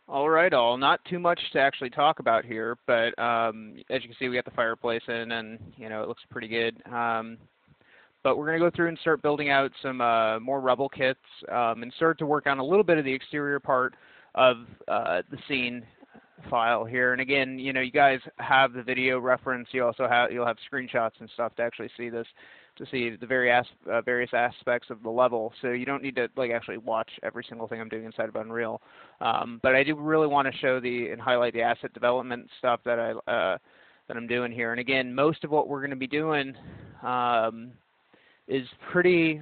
All right, all. Not too much to actually talk about here, but as you can see, we got the fireplace in, and it looks pretty good. But we're going to go through and start building out some more rubble kits, and start to work on a little bit of the exterior part of the scene file here. And again, you guys have the video reference. You'll have screenshots and stuff to actually see this, to see the various aspects of the level. So you don't need to actually watch every single thing I'm doing inside of Unreal. But I do really want to show and highlight the asset development stuff that I'm doing here. And again, most of what we're going to be doing is pretty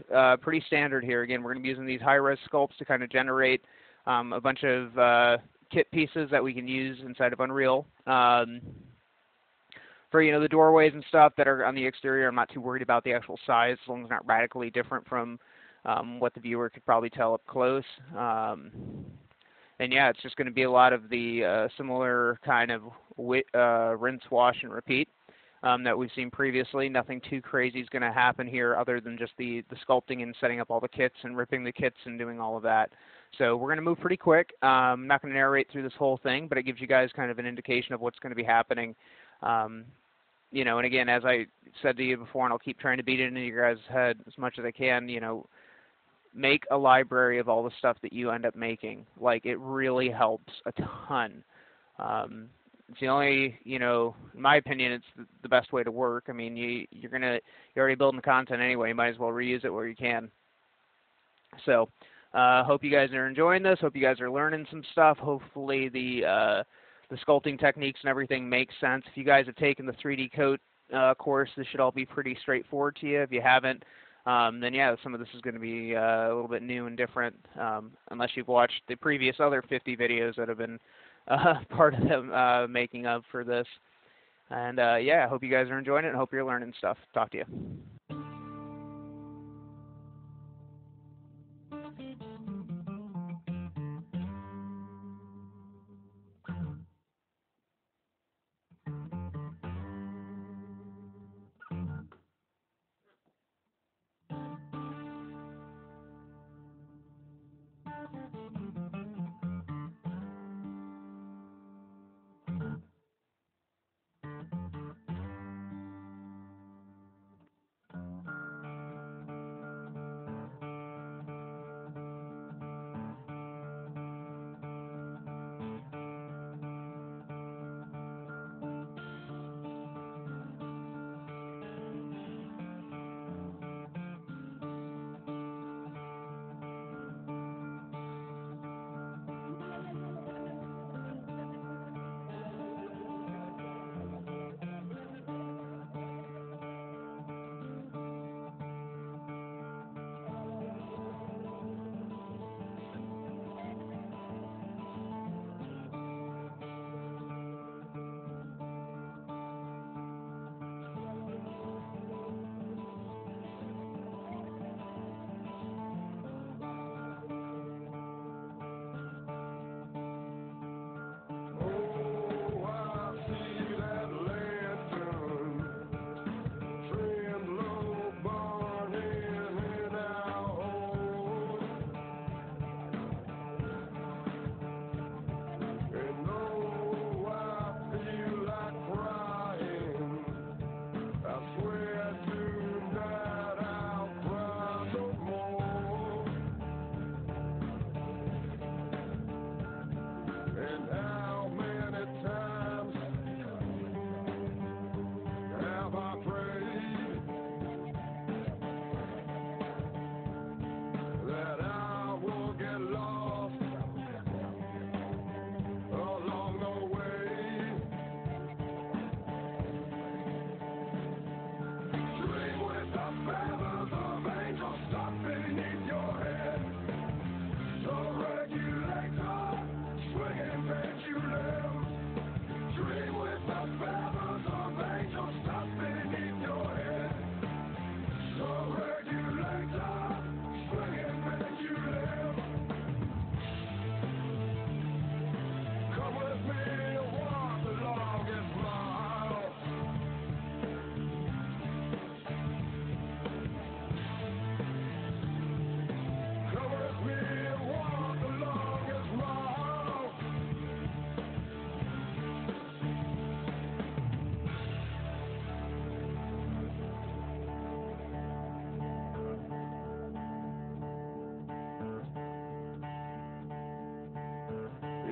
standard here. Again, we're going to be using these high-res sculpts to kind of generate a bunch of kit pieces that we can use inside of Unreal. For the doorways and stuff that are on the exterior, I'm not too worried about the actual size, as long as it's not radically different from what the viewer could probably tell up close. And yeah, it's just going to be a lot of the similar kind of rinse, wash, and repeat that we've seen previously. Nothing too crazy is going to happen here other than just the sculpting and setting up all the kits and ripping the kits and doing all of that. So we're going to move pretty quick. I'm not going to narrate through this whole thing, but it gives you guys kind of an indication of what's going to be happening. And again, as I said to you before, and I'll keep trying to beat it into your guys' head as much as I can, make a library of all the stuff that you end up making. It really helps a ton. It's the only, in my opinion, it's the best way to work. I mean, you're already building the content anyway. You might as well reuse it where you can. So, hope you guys are enjoying this. Hope you guys are learning some stuff. Hopefully the sculpting techniques and everything makes sense. If you guys have taken the 3D Coat course, this should all be pretty straightforward to you. If you haven't, then yeah, some of this is going to be a little bit new and different, unless you've watched the previous other 50 videos that have been part of the making of for this. And yeah, I hope you guys are enjoying it, and hope you're learning stuff. Talk to you.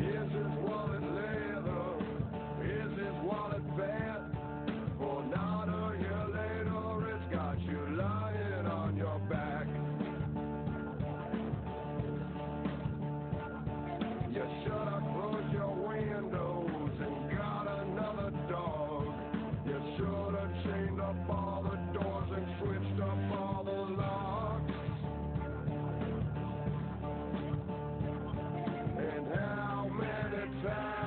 Is his wallet leather? Is his wallet fat? For not a year later, it's got you lying on your back. You should have closed your windows and got another dog. You should have chained up all the doors and switched up all the locks. And how many times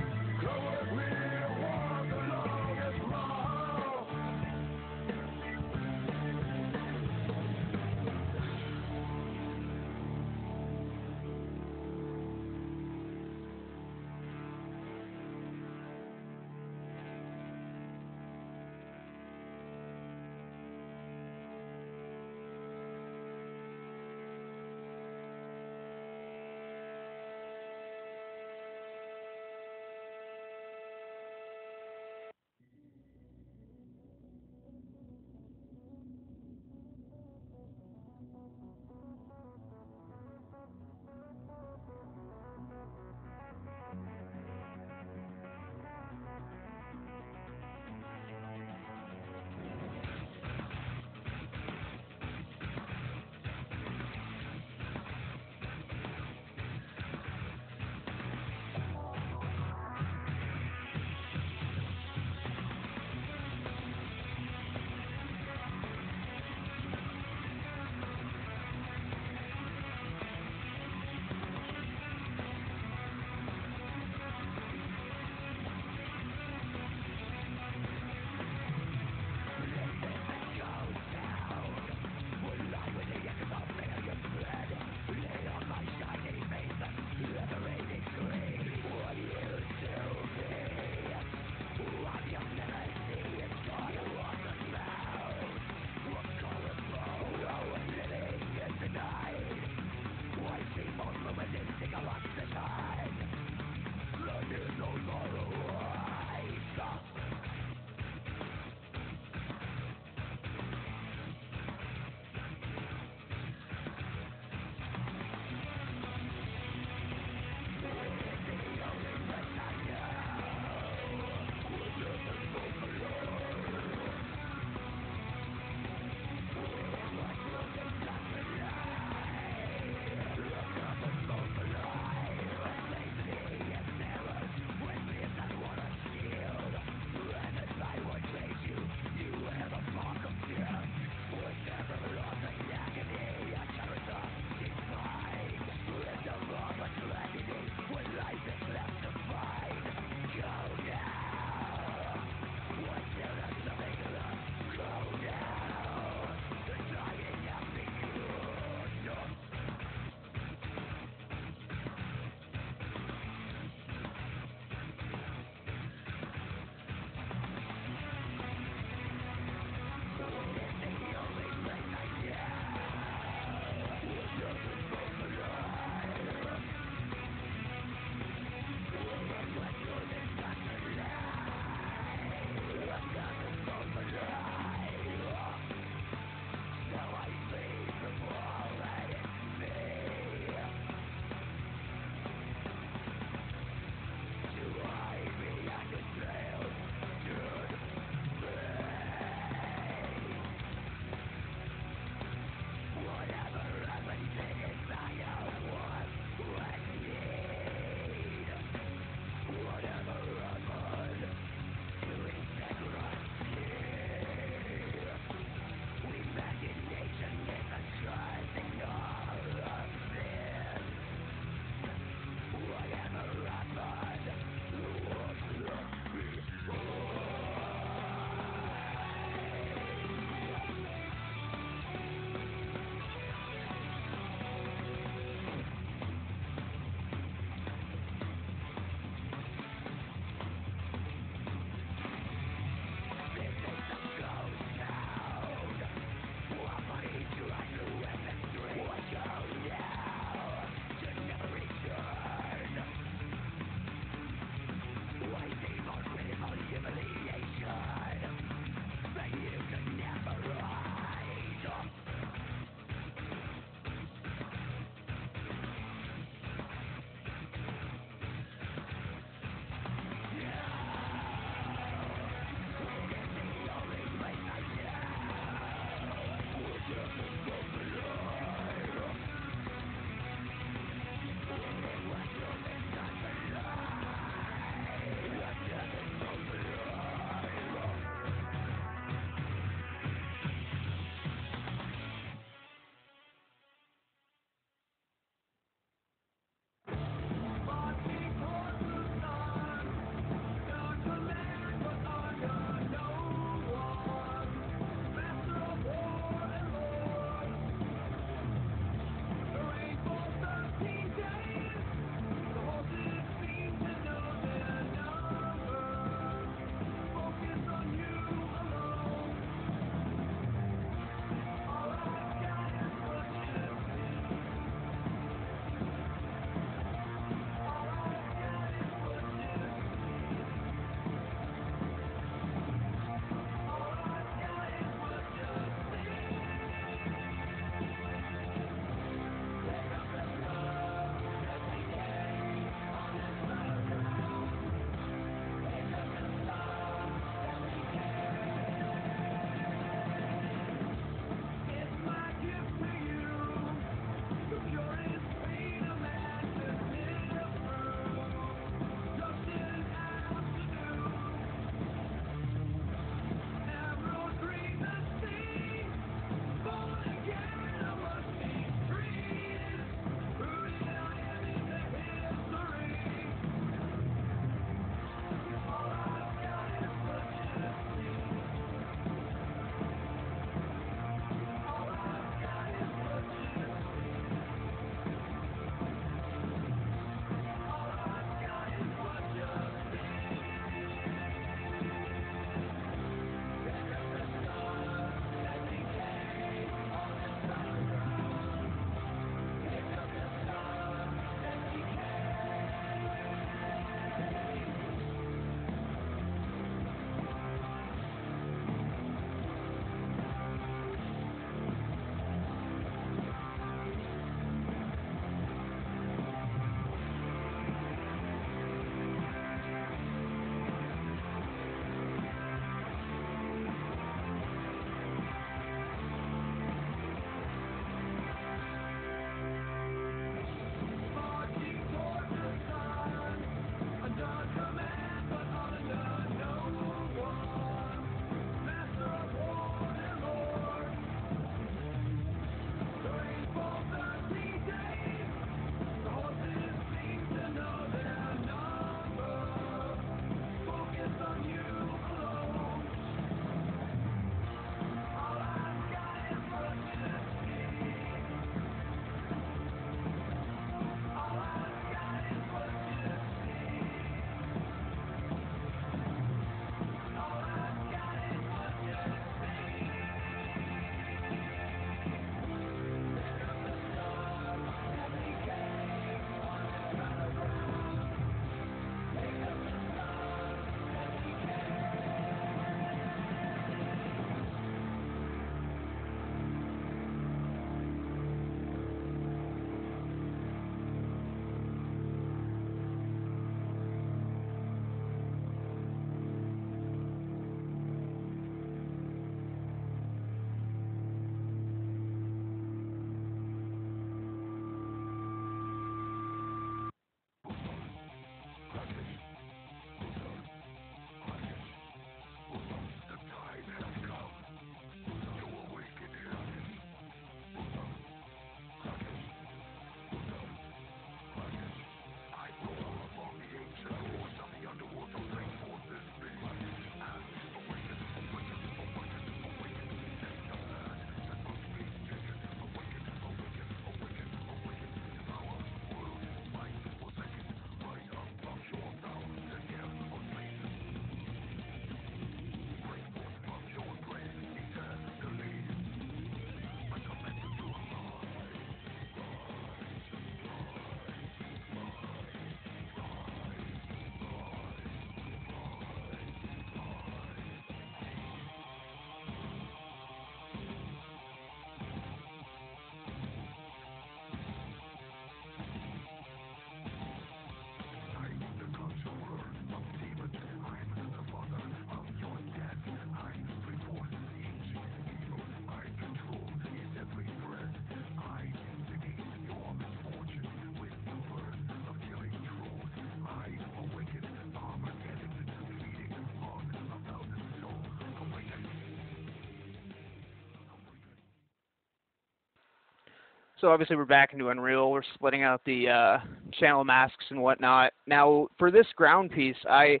So obviously we're back into Unreal. We're splitting out the channel masks and whatnot. Now for this ground piece, I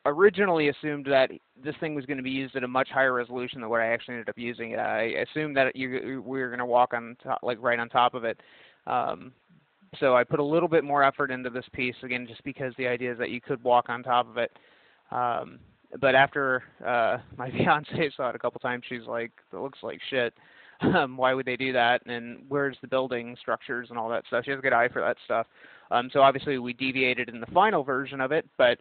originally assumed that this thing was going to be used at a much higher resolution than what I actually ended up using it. I assumed that we were going to walk on top, like right on top of it. So I put a little bit more effort into this piece, again, just because the idea is that you could walk on top of it. But after my fiance saw it a couple times, she's like, "It looks like shit. Why would they do that? And where's the building structures and all that stuff?" She has a good eye for that stuff. So obviously we deviated in the final version of it, but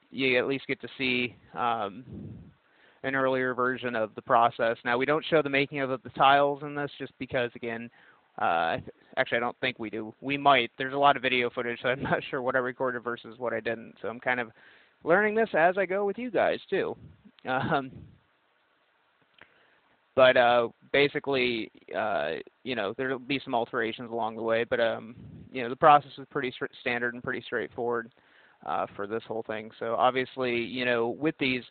you at least get to see an earlier version of the process. Now we don't show the making of the tiles in this, just because, again, actually I don't think we do. We might. There's a lot of video footage, so I'm not sure what I recorded versus what I didn't. So I'm kind of learning this as I go with you guys too. But basically, you know, there'll be some alterations along the way, but you know, the process is pretty standard and pretty straightforward for this whole thing. So obviously, you know, with these,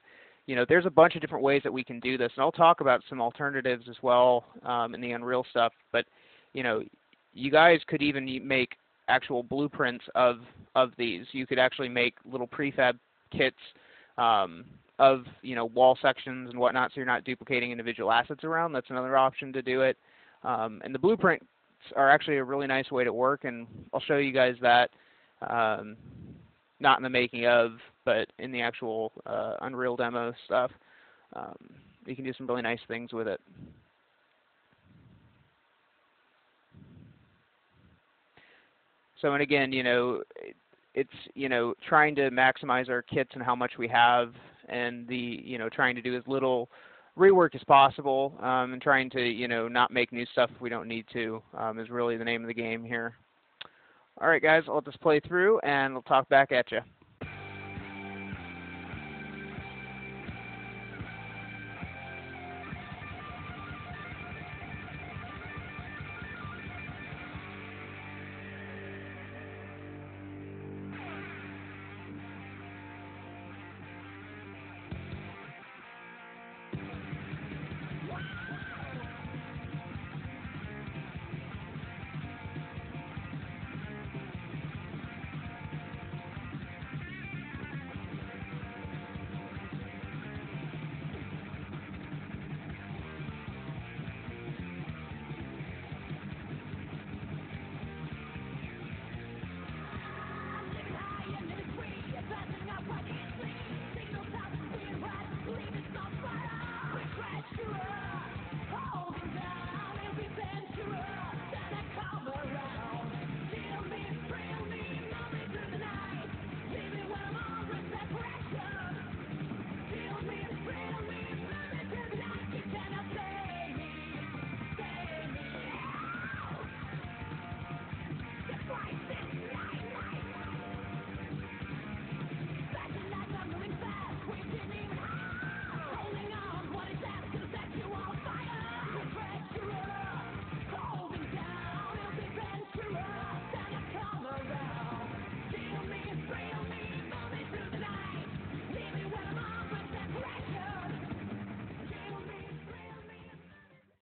you know, there's a bunch of different ways that we can do this, and I'll talk about some alternatives as well in the Unreal stuff. But you know, you guys could even make actual blueprints of these. You could actually make little prefab kits of, you know, wall sections and whatnot, so you're not duplicating individual assets around. That's another option to do it. And the blueprints are actually a really nice way to work, and I'll show you guys that, not in the making of, but in the actual Unreal demo stuff. You can do some really nice things with it. So, and again, you know, it's, you know, trying to maximize our kits and how much we have, and the, you know, trying to do as little rework as possible, and trying to, you know, not make new stuff if we don't need to, is really the name of the game here. All right, guys, I'll let this play through, and I'll talk back at you.